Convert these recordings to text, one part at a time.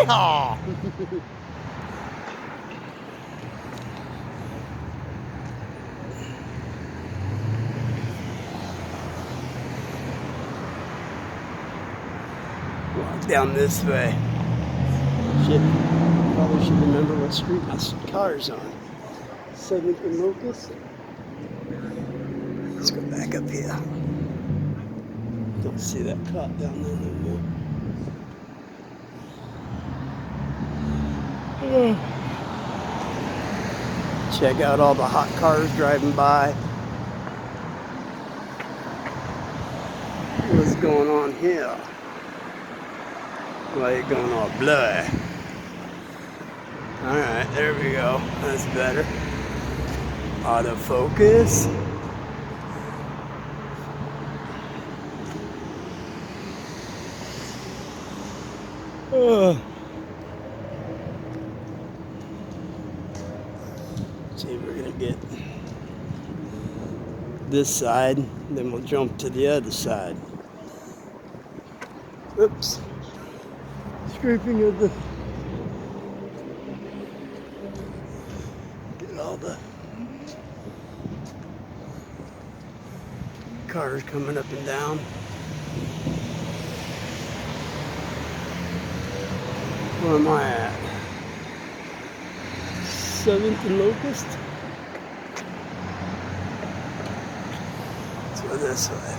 Yeehaw! Walk down this way. Shit. Probably should remember what street my car's on. 7th and Locust. Let's go back up here. Don't see that cop down there no more. Check out all the hot cars driving by. What's going on here? Why are you going all blurry? Alright, there we go. That's better. Autofocus. See, we're gonna get this side, then we'll jump to the other side. Oops. Scraping of the... Get all the cars coming up and down. Where am I at? 7th and Locust? Let's go this way.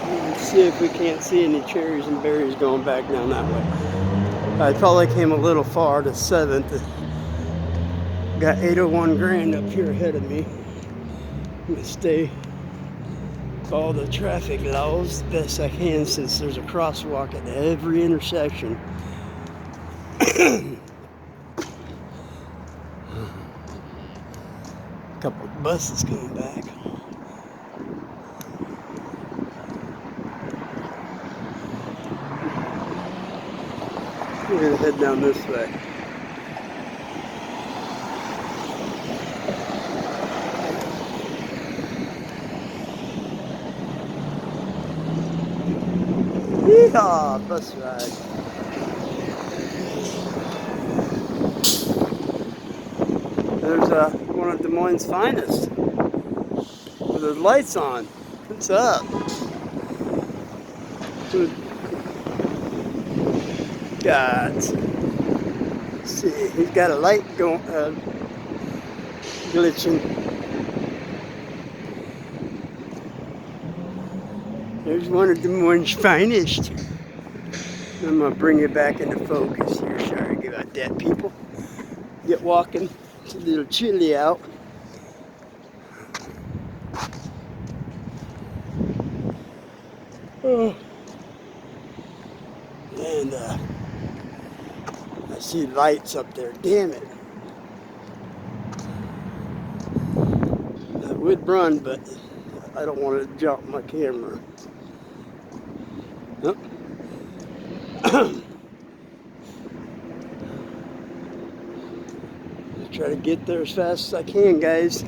Let's see if we can't see any cherries and berries going back down that way. I probably came a little far to 7th. Got 801 grand up here ahead of me. I'm gonna stay follow the traffic laws the best I can since there's a crosswalk at every intersection. Couple of buses coming back. We're gonna head down this way. Yeehaw! Bus ride. There's one of Des Moines' finest with the lights on. What's up? God. Let's see, he's got a light going, glitching. There's one of Des Moines' finest. I'm gonna bring it back into focus here. Sorry about that, people. Get walking. It's a little chilly out. Oh. And I see lights up there. Damn it. I would run, but I don't want to jump my camera. Nope. Try to get there as fast as I can, guys.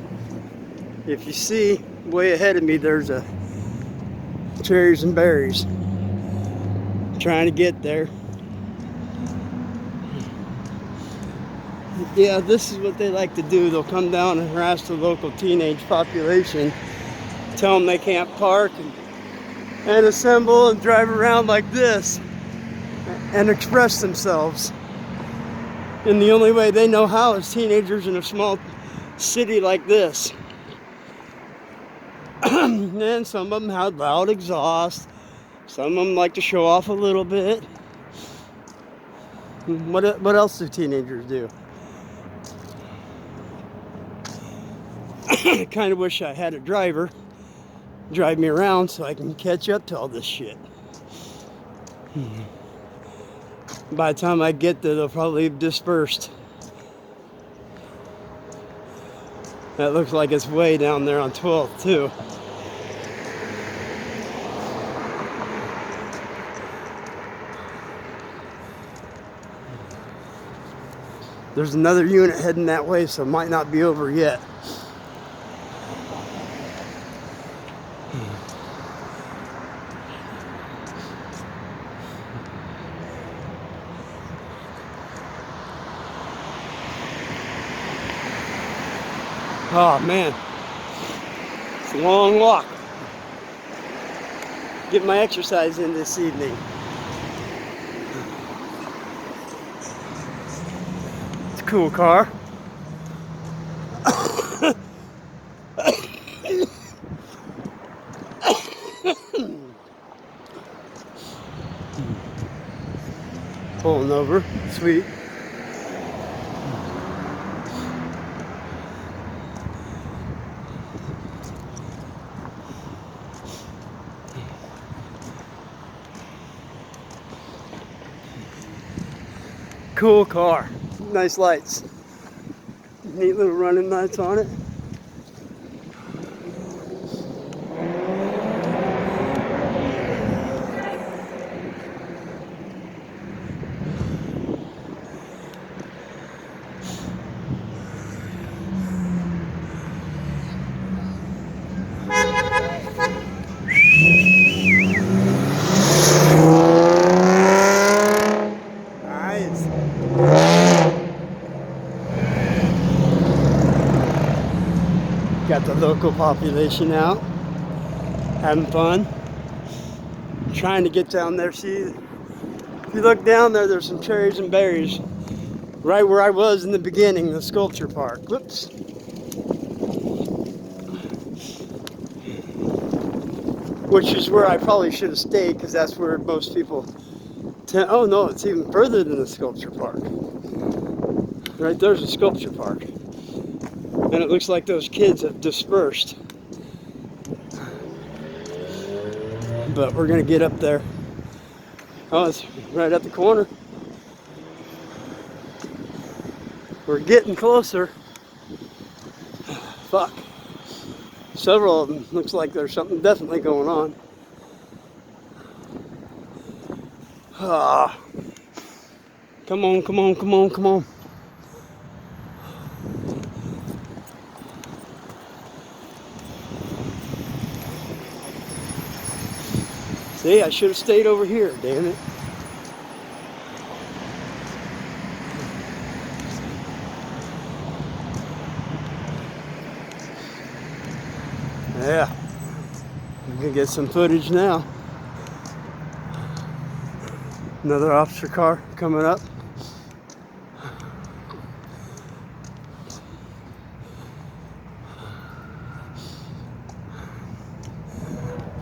If you see way ahead of me, there's a cherries and berries. Trying to get there. Yeah, this is what they like to do. They'll come down and harass the local teenage population, tell them they can't park, and assemble and drive around like this and express themselves in the only way they know how is teenagers in a small city like this. And some of them have loud exhaust. Some of them like to show off a little bit. What else do teenagers do? I kind of wish I had a driver drive me around so I can catch up to all this shit. By the time I get there, they'll probably have dispersed. That looks like it's way down there on 12th too. There's another unit heading that way, so it might not be over yet. Oh man, it's a long walk. Get my exercise in this evening. It's a cool car. Pulling over, sweet. Cool car, nice lights, neat little running lights on it. Got the local population out, having fun, trying to get down there. See, if you look down there, there's some cherries and berries, right where I was in the beginning, the sculpture park. Whoops. Which is where I probably should have stayed, because that's where most people tend. Oh no, it's even further than the sculpture park. Right there's a sculpture park. And it looks like those kids have dispersed. But we're gonna get up there. Oh, it's right at the corner. We're getting closer. Fuck. Several of them. Looks like there's something definitely going on. Ah. Come on, come on, come on, come on. See, I should have stayed over here, damn it. Yeah, I'm gonna get some footage now. Another officer car coming up.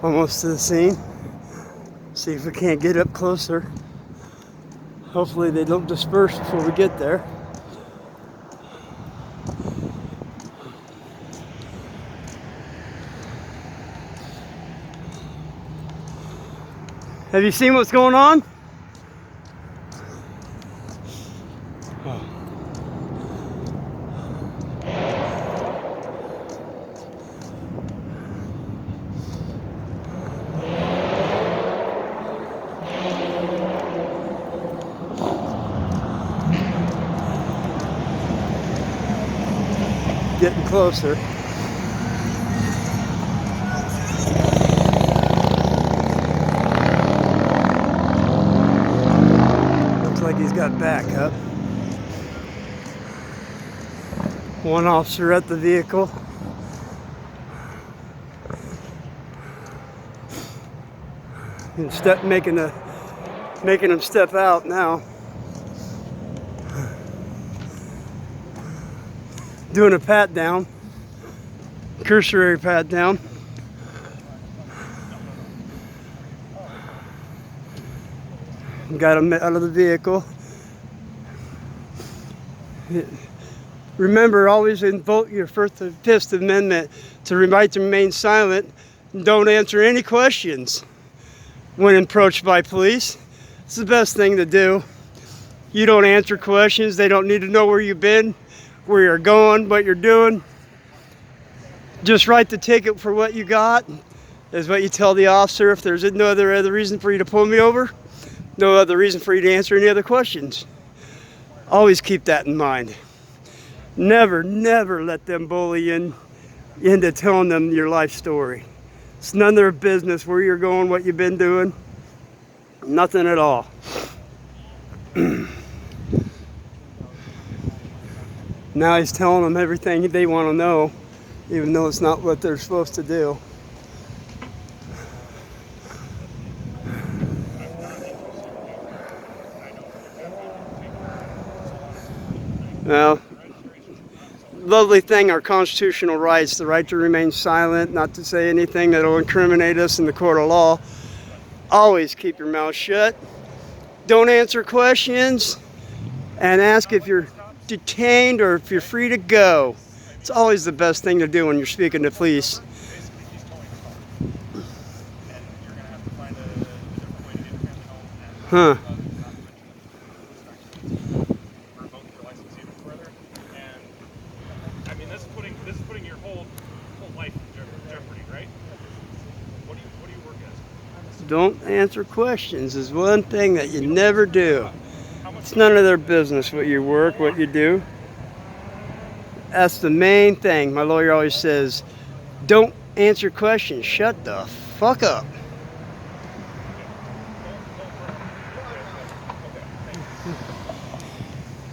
Almost to the scene. See if we can't get up closer. Hopefully they don't disperse before we get there. Have you seen what's going on? Oh. Getting closer. Looks like he's got backup. One officer at the vehicle. And making him step out now. Doing a pat down, cursory pat down. Got him out of the vehicle. Remember, always invoke your First and Fifth Amendment to right to remain silent. Don't answer any questions when approached by police. It's the best thing to do. You don't answer questions. They don't need to know where you've been, where you're going, what you're doing. Just write the ticket for what you got is what you tell the officer. If there's no other reason for you to pull me over, no other reason for you to answer any other questions. Always keep that in mind. Never, never let them bully you into telling them your life story. It's none of their business where you're going, what you've been doing. Nothing at all. Now he's telling them everything they want to know, even though it's not what they're supposed to do. Well, lovely thing, our constitutional rights, the right to remain silent, not to say anything that will incriminate us in the court of law. Always keep your mouth shut. Don't answer questions, and ask if you're detained or if you're free to go. It's always the best thing to do when you're speaking to police. Huh. This is putting your whole life in jeopardy, right? What do you work as? Don't answer questions is one thing that you never do. It's none of their business what you work, what you do. That's the main thing. My lawyer always says, don't answer questions. Shut the fuck up.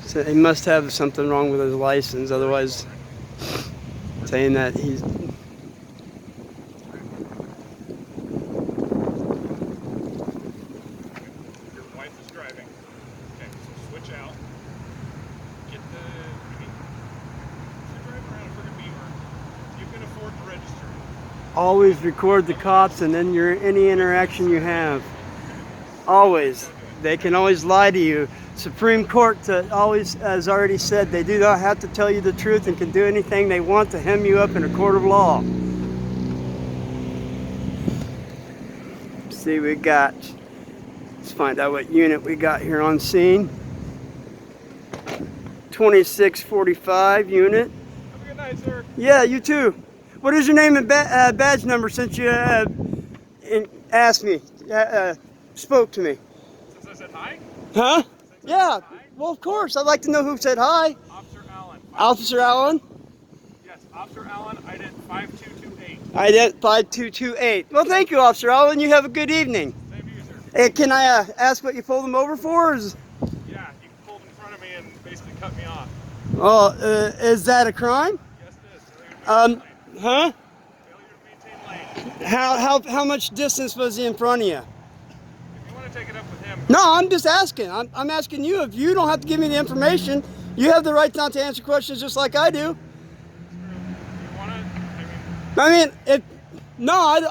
So he must have something wrong with his license, otherwise saying that he's... Your wife is driving. Okay, so switch out. Get the... if you're driving around a friggin' Beamer, you can afford to register. Always record the cops and then any interaction you have. Always. They can always lie to you. Supreme Court always has already said they do not have to tell you the truth and can do anything they want to hem you up in a court of law. See, let's find out what unit we got here on scene. 2645 unit. Have a good night, sir. Yeah, you too. What is your name and badge number since you asked me, spoke to me? Since I said hi? Huh? Yeah. Well, of course. I'd like to know who said hi. Officer Allen. Officer Allen? Yes, Officer Allen, ident 5228. Ident 5228. Well, thank you, Officer Allen. You have a good evening. Same to you, sir. Hey, can I ask what you pulled him over for? Yeah, you pulled in front of me and basically cut me off. Oh, is that a crime? Yes, it is. Huh? Failure to maintain lane. How much distance was he in front of you? If you want to take it up with him... No, I'm just asking. I'm asking you. If you don't have to give me the information, you have the right not to answer questions just like I do. You want to...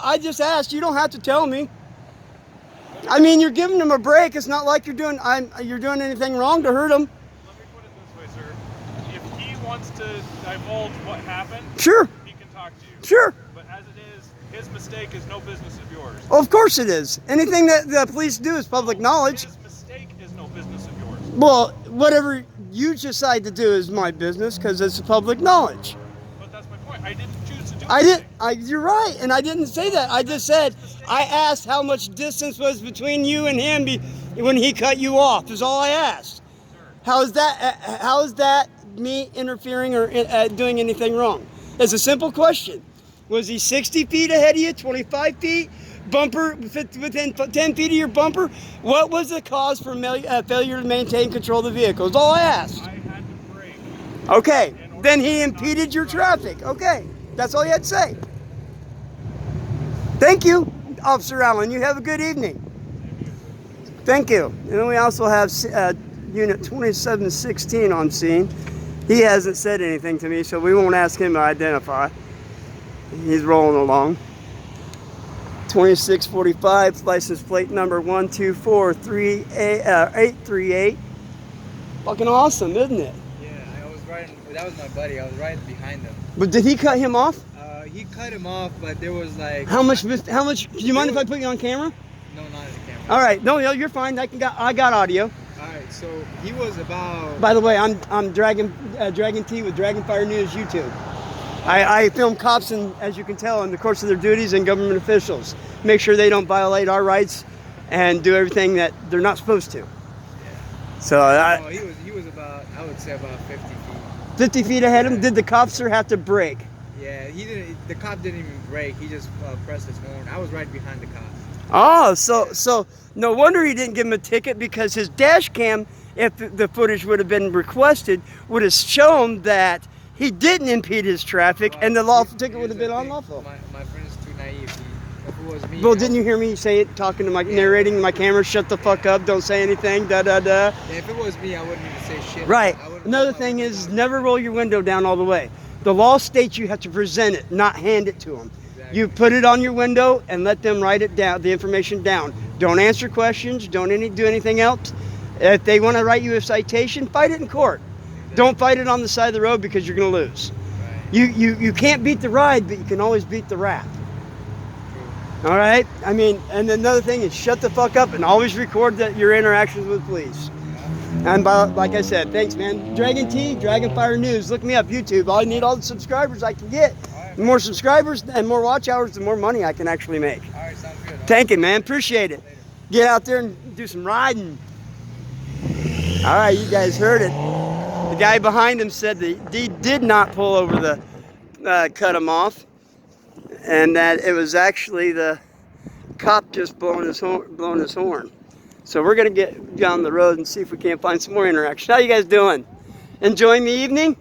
I just asked. You don't have to tell me. I mean, you're giving him a break. It's not like you're doing anything wrong to hurt him. Let me put it this way, sir. If he wants to divulge what happened, Sure. he can talk to you. Sure. But as it is, his mistake is no business of yours. Well, of course it is. Anything that the police do is public knowledge. His mistake is no business of yours. Well, whatever you decide to do is my business because it's public knowledge. But that's my point. I didn't choose to do You're right, and I didn't say that. I just said, I asked how much distance was between you and him when he cut you off, is all I asked. How is that me interfering or doing anything wrong? It's a simple question. Was he 60 feet ahead of you, 25 feet? Bumper within 10 feet of your bumper? What was the cause for failure to maintain control of the vehicle? Is all I asked. I had to brake. Okay, then he impeded your traffic. Okay, that's all you had to say. Thank you, Officer Allen. You have a good evening. Thank you. And then we also have Unit 2716 on scene. He hasn't said anything to me, so we won't ask him to identify. He's rolling along. 2645, license plate number 12438838. Fucking awesome, isn't it? Yeah, I was riding. That was my buddy. I was riding behind him. But did he cut him off? He cut him off, but there was like. How much? Do you mind if I put you on camera? No, not as a camera. All right, no, you're fine. I got audio. All right, so he was about. By the way, I'm Dragon T with Dragonfire News YouTube. I film cops, and as you can tell, in the course of their duties and government officials, make sure they don't violate our rights and do everything that they're not supposed to. So No, he was about, I would say about 50 feet. 50 feet ahead of him. Did the officer have to brake? Yeah, he didn't. The cop didn't even brake. He just pressed his horn. I was right behind the cop. Oh, so no wonder he didn't give him a ticket, because his dash cam, if the footage would have been requested, would have shown that he didn't impede his traffic, and the lawful ticket would have been unlawful. My friend is too naive. If it was me, Well, didn't you hear me say it, talking to my, narrating to my camera, shut the fuck up, don't say anything, da da da. Yeah, if it was me, I wouldn't even say shit. Right. I wouldn't Another roll my thing window is, down. never roll your window down all the way. The law states you have to present it, not hand it to them. Exactly. You put it on your window and let them write it down, the information down. Don't answer questions. Don't do anything else. If they want to write you a citation, fight it in court. Exactly. Don't fight it on the side of the road, because you're going to lose. Right. You can't beat the ride, but you can always beat the rap. True. All right? I mean, and another thing is, shut the fuck up and always record your interactions with police. And like I said, thanks, man. Dragon T, Dragon Fire News. Look me up, YouTube. I need all the subscribers I can get. Right. The more subscribers and more watch hours, the more money I can actually make. All right, sounds good. Thank you, man. Appreciate it. Later. Get out there and do some riding. All right, you guys heard it. The guy behind him said that he did not pull over the, cut him off, and that it was actually the cop just blowing his horn. So we're gonna get down the road and see if we can't find some more interaction. How you guys doing? Enjoying the evening?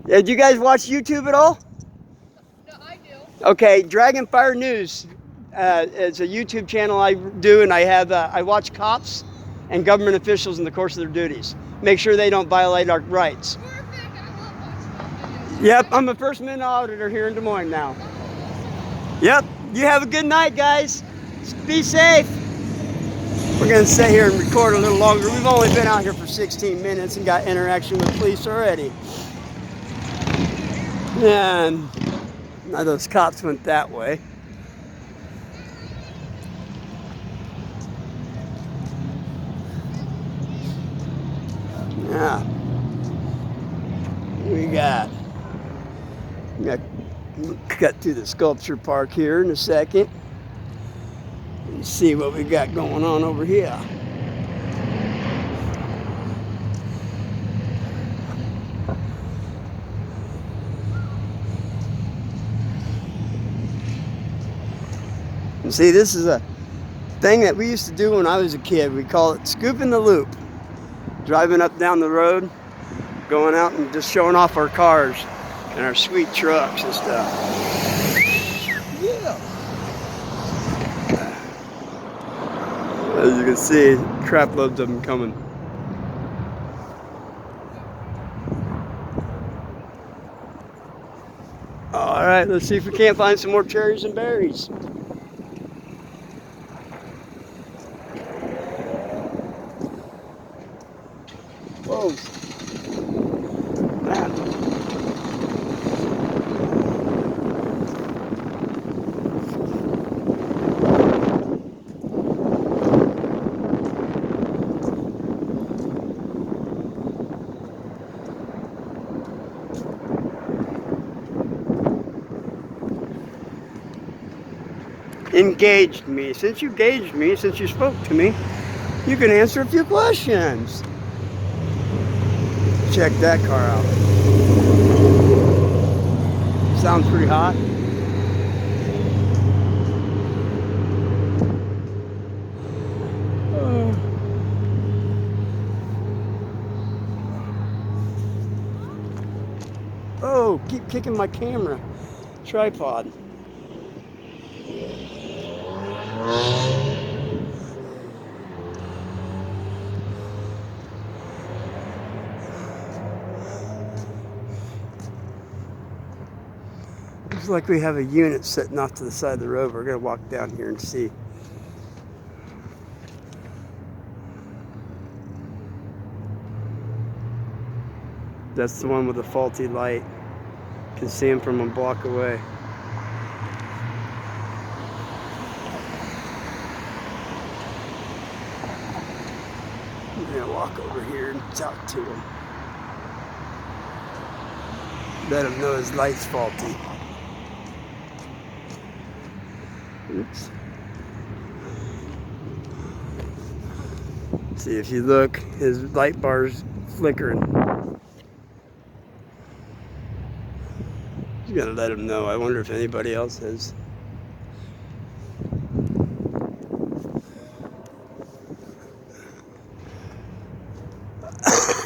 Yeah, do you guys watch YouTube at all? No, I do. Okay, Dragon Fire News. It's a YouTube channel I do, and I watch cops and government officials in the course of their duties. Make sure they don't violate our rights. Perfect. I love watching those videos. Yep, I'm a first minute auditor here in Des Moines now. Yep, you have a good night, guys. Be safe. We're gonna sit here and record a little longer. We've only been out here for 16 minutes and got interaction with police already. And now those cops went that way. Yeah. We got cut through the sculpture park here in a second and see what we got going on over here. And see, this is a thing that we used to do when I was a kid. We call it scooping the loop. Driving up down the road, going out and just showing off our cars and our sweet trucks and stuff. Yeah. As you can see, crap loads of them coming. All right, let's see if we can't find some more cherries and berries. Whoa. Man. Engaged me. Since you gauged me, since you spoke to me, you can answer a few questions. Check that car out. Sounds pretty hot. Oh, keep kicking my camera tripod. Looks like we have a unit sitting off to the side of the road. We're going to walk down here and see. That's the one with the faulty light. You can see him from a block away. I'm going to walk over here and talk to him. Let him know his light's faulty. Oops. See, if you look, his light bar's flickering. He's gonna let him know. I wonder if anybody else is.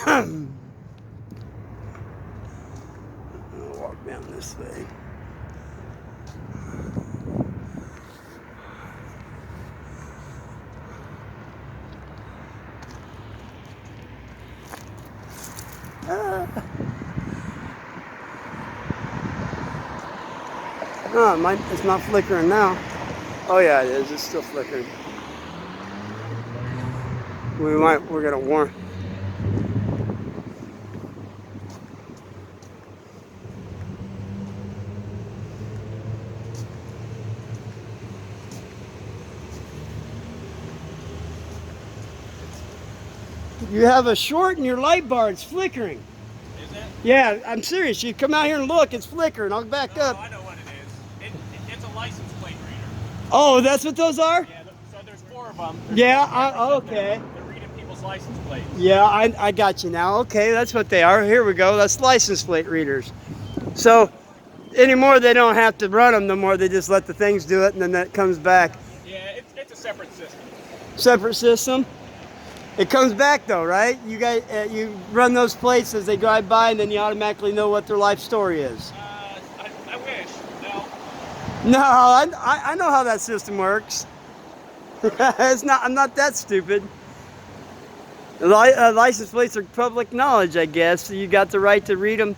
I'll walk down this way. No, it's not flickering now. Oh yeah, it is. It's still flickering. We're gonna warn. You have a short in your light bar. It's flickering. Is it? Yeah, I'm serious. You come out here and look. It's flickering. I'll back No, up. I know what it is. It's a license plate reader. Oh, that's what those are? Yeah, so there's 4 of them. Okay. They're reading people's license plates. Yeah, I got you now. Okay, that's what they are. Here we go. That's license plate readers. So anymore, they don't have to run them no more. They just let the things do it, and then that comes back. Yeah, it's a separate system. Separate system. It comes back though, right? You guys, you run those plates as they drive by, and then you automatically know what their life story is. I wish. No. No, I know how that system works. It's not. I'm not that stupid. License plates are public knowledge, I guess. So you got the right to read them.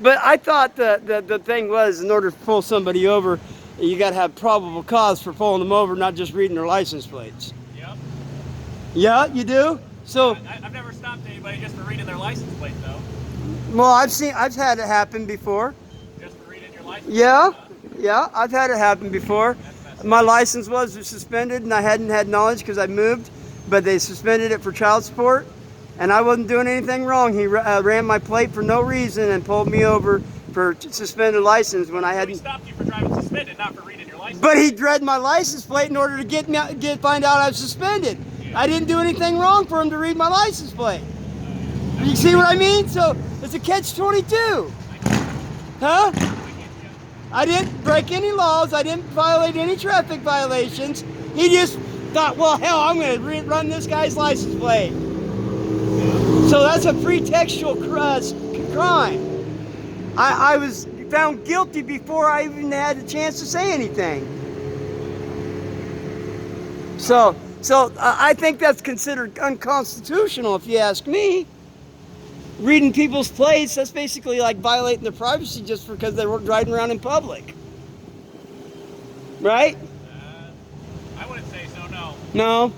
But I thought the thing was, in order to pull somebody over, you got to have probable cause for pulling them over, not just reading their license plates. Yep. Yeah, you do. So, I've never stopped anybody just for reading their license plate, though. well, I've had it happen before. Just for reading your license Yeah, plate? yeah, I've had it happen before. My license was suspended, and I hadn't had knowledge because I moved, but they suspended it for child support, and I wasn't doing anything wrong. He ran my plate for no reason and pulled me over for suspended license when I He hadn't. stopped you for driving suspended, not for reading your license. But he read my license plate in order to find out I was suspended. I didn't do anything wrong for him to read my license plate. You see what I mean? So it's a catch-22. Huh? I didn't break any laws. I didn't violate any traffic violations. He just thought, well, hell, I'm going to run this guy's license plate. So that's a pretextual crime. I was found guilty before I even had a chance to say anything. So I think that's considered unconstitutional, if you ask me. Reading people's plates, that's basically like violating their privacy just because they were driving around in public. Right? I wouldn't say so, no. No?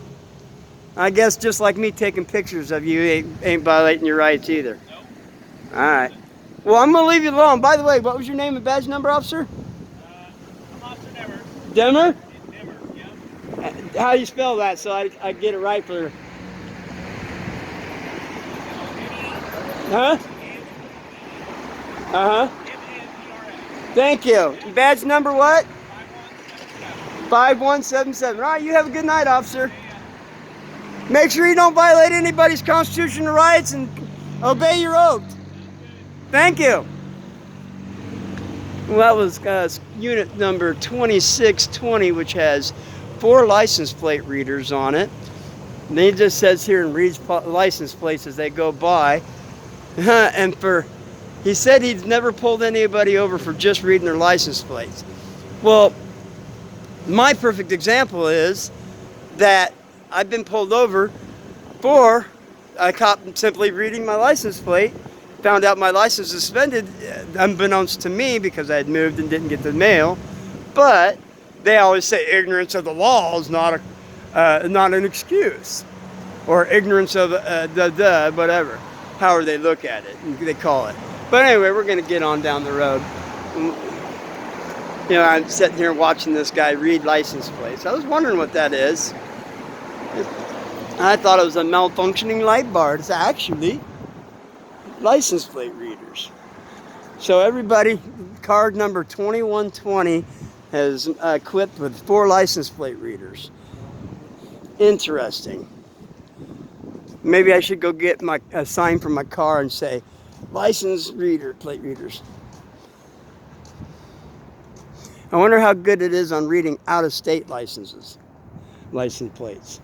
I guess just like me taking pictures of you ain't violating your rights either. Nope. All right. Well, I'm going to leave you alone. By the way, what was your name and badge number, officer? I'm Officer Demmer. Demmer? Demmer, yeah. How do you spell that so I get it right for... Huh? Uh-huh. Thank you. Badge number what? 5177. All right, you have a good night, officer. Make sure you don't violate anybody's constitutional rights and obey your oath. Thank you. Well, that was unit number 2620, which has 4 license plate readers on it. And it just says here and reads license plates as they go by. And he said he's never pulled anybody over for just reading their license plates. Well, my perfect example is that I've been pulled over for a cop simply reading my license plate, found out my license was suspended, unbeknownst to me because I had moved and didn't get the mail. But they always say ignorance of the law is not an excuse, or ignorance of whatever. However they look at it, they call it. But anyway, we're going to get on down the road. You know, I'm sitting here watching this guy read license plates. I was wondering what that is. I thought it was a malfunctioning light bar. It's actually license plate readers. So everybody, card number 2120 is equipped with 4 license plate readers. Interesting. Maybe I should go get a sign for my car and say, license reader, plate readers. I wonder how good it is on reading out-of-state license plates.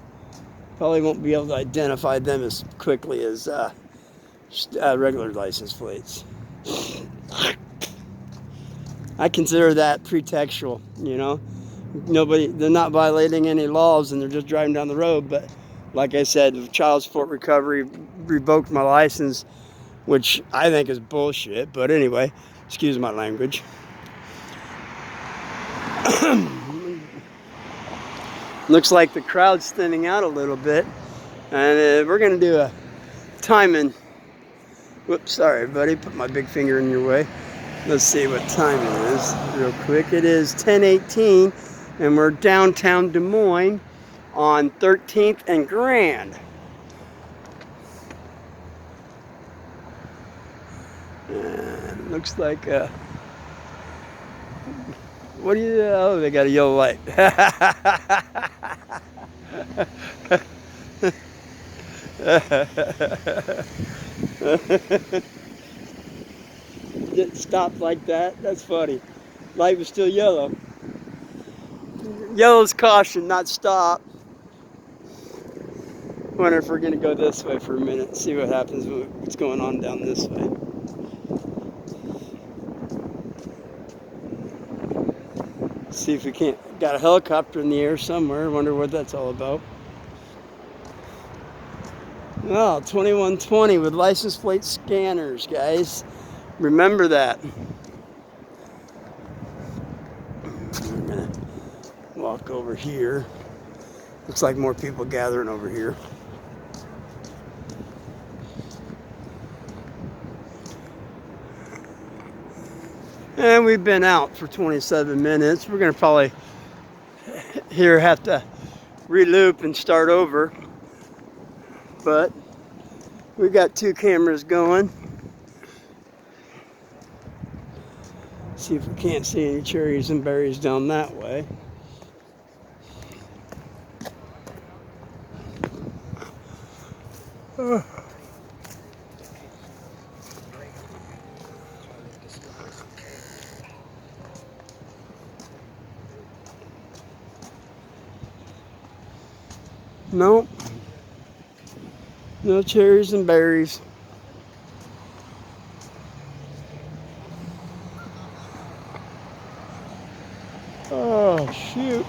Probably won't be able to identify them as quickly as regular license plates. I consider that pretextual, you know. They're not violating any laws and they're just driving down the road. But like I said, child support recovery revoked my license, which I think is bullshit. But anyway, excuse my language. Looks like the crowd's thinning out a little bit, and we're gonna do a timing. Whoops, sorry, buddy. Put my big finger in your way. Let's see what time it is real quick. It is 10:18, and we're downtown Des Moines on 13th and Grand. And looks like what do you? Oh, they got a yellow light. Get stopped like that? That's funny. Light was still yellow. Yellow's caution, not stop. Wonder if we're gonna go this way for a minute and see what happens, what's going on down this way. See if we can't. Got a helicopter in the air somewhere. Wonder what that's all about. Well, 2120 with license plate scanners, guys. Remember that. I'm gonna walk over here. Looks like more people gathering over here. And we've been out for 27 minutes. We're gonna probably here have to re-loop and start over. But we got 2 cameras going. See if we can't see any cherries and berries down that way. Nope. No cherries and berries. Oh, shoot.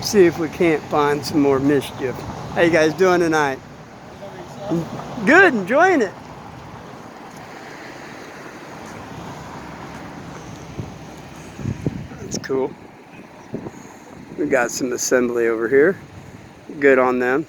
See if we can't find some more mischief. How you guys doing tonight? Good, enjoying it. That's cool. We got some assembly over here. Good on them.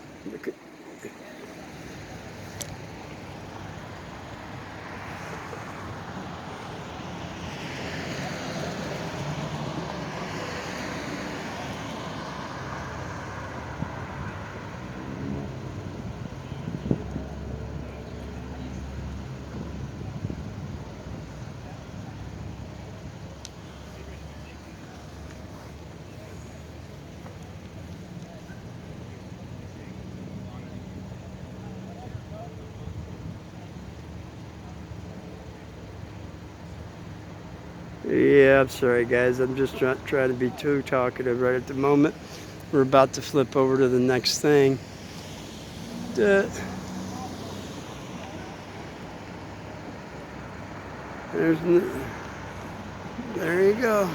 Yeah, I'm sorry guys, I'm just trying to be too talkative right at the moment. We're about to flip over to the next thing. There's there you go.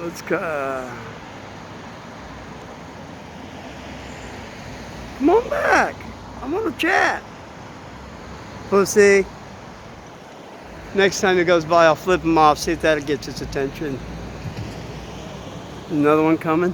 Let's go. Come on back. I want to chat. Pussy. Next time he goes by, I'll flip him off, see if that gets his attention. Another one coming.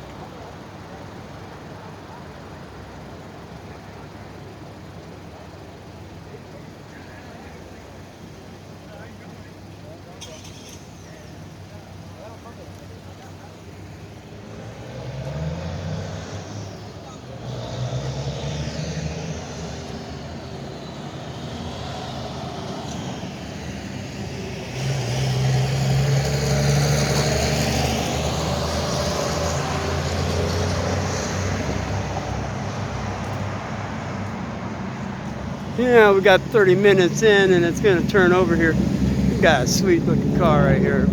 Yeah, we got 30 minutes in and it's gonna turn over here. We got a sweet looking car right here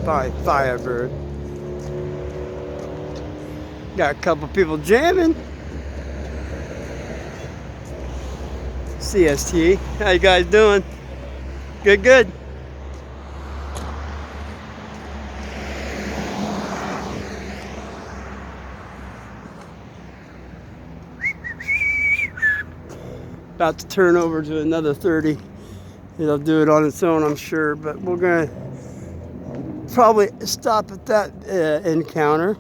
by Firebird. Got a couple people jamming. CST, how you guys doing? Good, good. About to turn over to another 30. It'll do it on its own, I'm sure, but we're gonna probably stop at that encounter.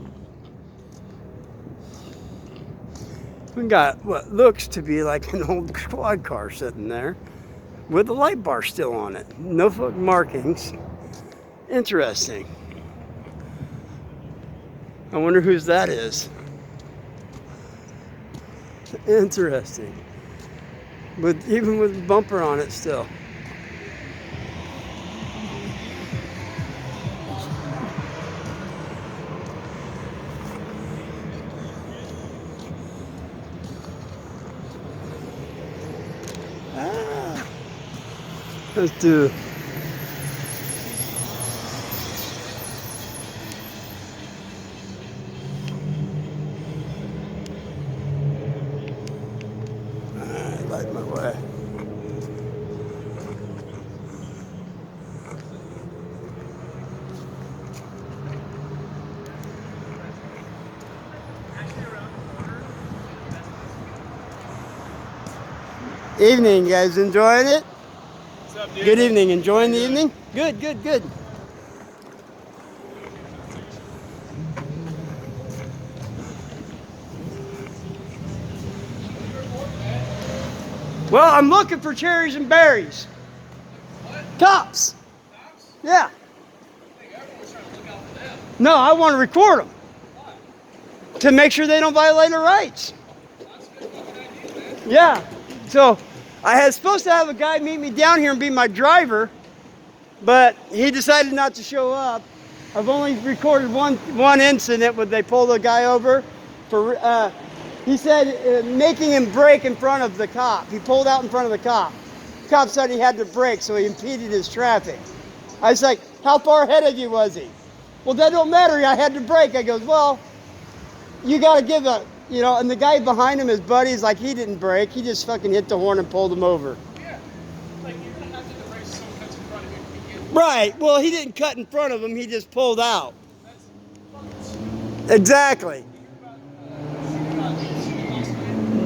We got what looks to be like an old quad car sitting there with the light bar still on it. No foot markings. Interesting. I wonder whose that is. Interesting. Even with bumper on it still. Ah. Let's do. I like my way. Evening, guys. Enjoying it? What's up, dude? Good evening. Enjoying the evening? Good, good, good. Well, I'm looking for cherries and berries. Cops. Yeah. No, I want to record them. To make sure they don't violate our rights. Yeah. So I was supposed to have a guy meet me down here and be my driver, but he decided not to show up. I've only recorded one incident where they pulled a guy over for, he said making him brake in front of the cop. He pulled out in front of the cop. The cop said he had to brake, so he impeded his traffic. I was like, how far ahead of you was he? Well, that don't matter, I had to brake. I goes, well, you got to give a, you know, and the guy behind him, his buddy's like, he didn't brake. He just fucking hit the horn and pulled him over. Yeah. Like, you're going to have to the race someone cuts in front of you to begin with. Right. Well, he didn't cut in front of him. He just pulled out. That's fucking stupid. Exactly.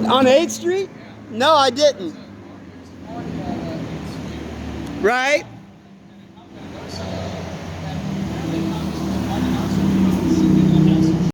On 8th Street? No, I didn't. Right?